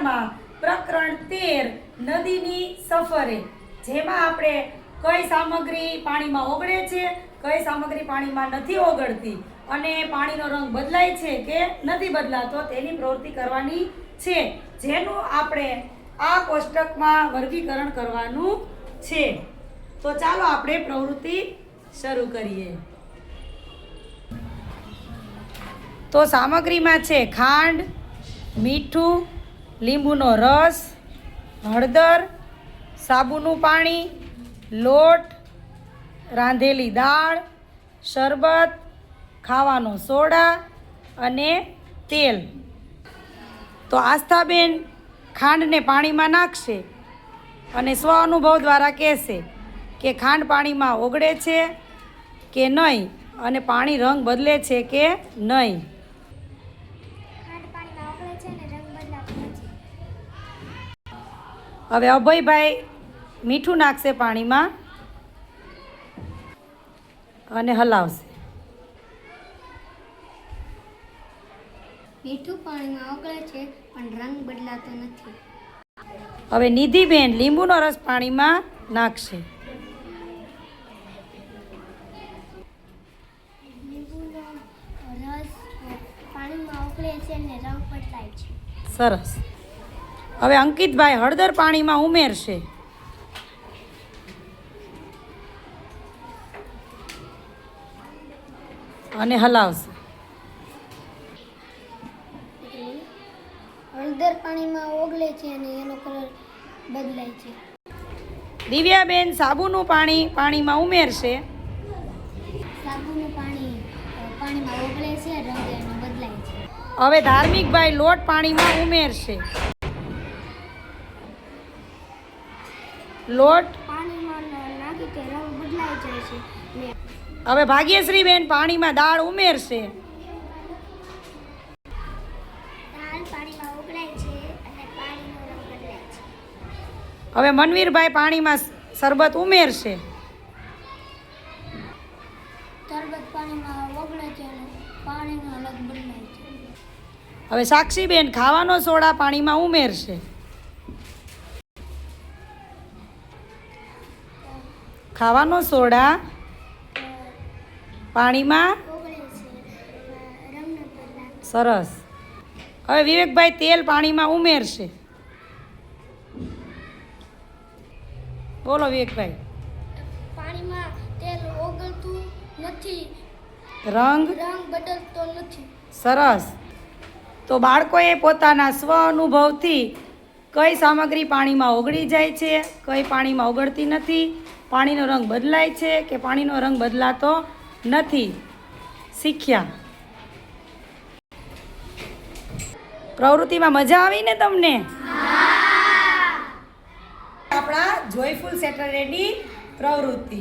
કક્ષામાં પ્રકરણ 13 નદીની સફરે, જેમાં આપણે કઈ સામગ્રી પાણીમાં ઓગળે છે, કઈ સામગ્રી પાણીમાં નથી ઓગળતી અને પાણીનો રંગ બદલાય છે કે નથી બદલાતો તેની પ્રવૃત્તિ કરવાની છે, જેનું આપણે આ કોષ્ટકમાં વર્ગીકરણ કરવાનું છે. તો ચાલો આપણે પ્રવૃત્તિ શરૂ કરીએ. તો સામગ્રીમાં છે ખાંડ, મીઠું, લીંબુનો રસ, હળદર, સાબુનું પાણી, લોટ, રાંધેલી દાળ, શરબત, ખાવાનો સોડા અને તેલ. તો આસ્થાબેન ખાંડને પાણીમાં નાખશે અને સ્વ અનુભવ દ્વારા કહેશે કે ખાંડ પાણીમાં ઓગળે છે કે નહીં અને પાણી રંગ બદલે છે કે નહીં. હવે અભયભાઈ મીઠું નાખશે પાણીમાં અને હલાવશે. મીઠું પાણીમાં ઓગળે છે પણ રંગ બદલાતો નથી. હવે નિધિબેન લીંબુનો રસ પાણીમાં નાખશે. લીંબુનો રસ પાણીમાં ઓગળે છે અને રંગ બદલાય છે. સરસ. હવે અંકિતભાઈ હળદર પાણીમાં ઉમેરશે. અને હલાવશે. હળદર પાણીમાં ઓગળે છે અને એનો કલર બદલાય છે. દિવ્યાબેન સાબુનું પાણી પાણીમાં ઉમેરશે. સાબુનું પાણી પાણીમાં ઓગળે છે, રંગ એનો બદલાય છે. હવે ધાર્મિકભાઈ લોટ પાણીમાં ઉમેરશે. લોટ. પાણીમાં નાખી કે રંગ બદલાઈ જાય છે. હવે ભાગ્યશ્રીબેન પાણીમાં દાળ ઉમેરશે. દાળ પાણીમાં ઓગળાય છે અને પાણીનો રંગ બદલાય છે. હવે મનવીરભાઈ પાણીમાં શરબત ઉમેરશે. શરબત પાણીમાં ઓગળે છે અને પાણીનો રંગ બદલાય છે. હવે સાક્ષીબેન ખાવાનો સોડા પાણીમાં ઉમેરશે. ખાવાનો સોડા પાણીમાં. ઓગળે છે, રંગ ન બદલાય. સરસ. હવે વિવેકભાઈ તેલ પાણીમાં ઉમેરશે. બોલો વિવેકભાઈ. પાણીમાં તેલ ઓગળતું નથી, રંગ. રંગ બદલતો નથી. સરસ. તો બાળકોએ પોતાના સ્વ અનુભવથી કઈ સામગ્રી પાણીમાં ઓગળી જાય છે, કઈ પાણીમાં ઓગળતી નથી, પાણીનો રંગ બદલાય છે કે પાણીનો રંગ બદલાતો નથી, શીખ્યા. પ્રવૃત્તિમાં મજા આવી ને તમને? આપણા જોયફુલ સેટરડેની પ્રવૃત્તિ.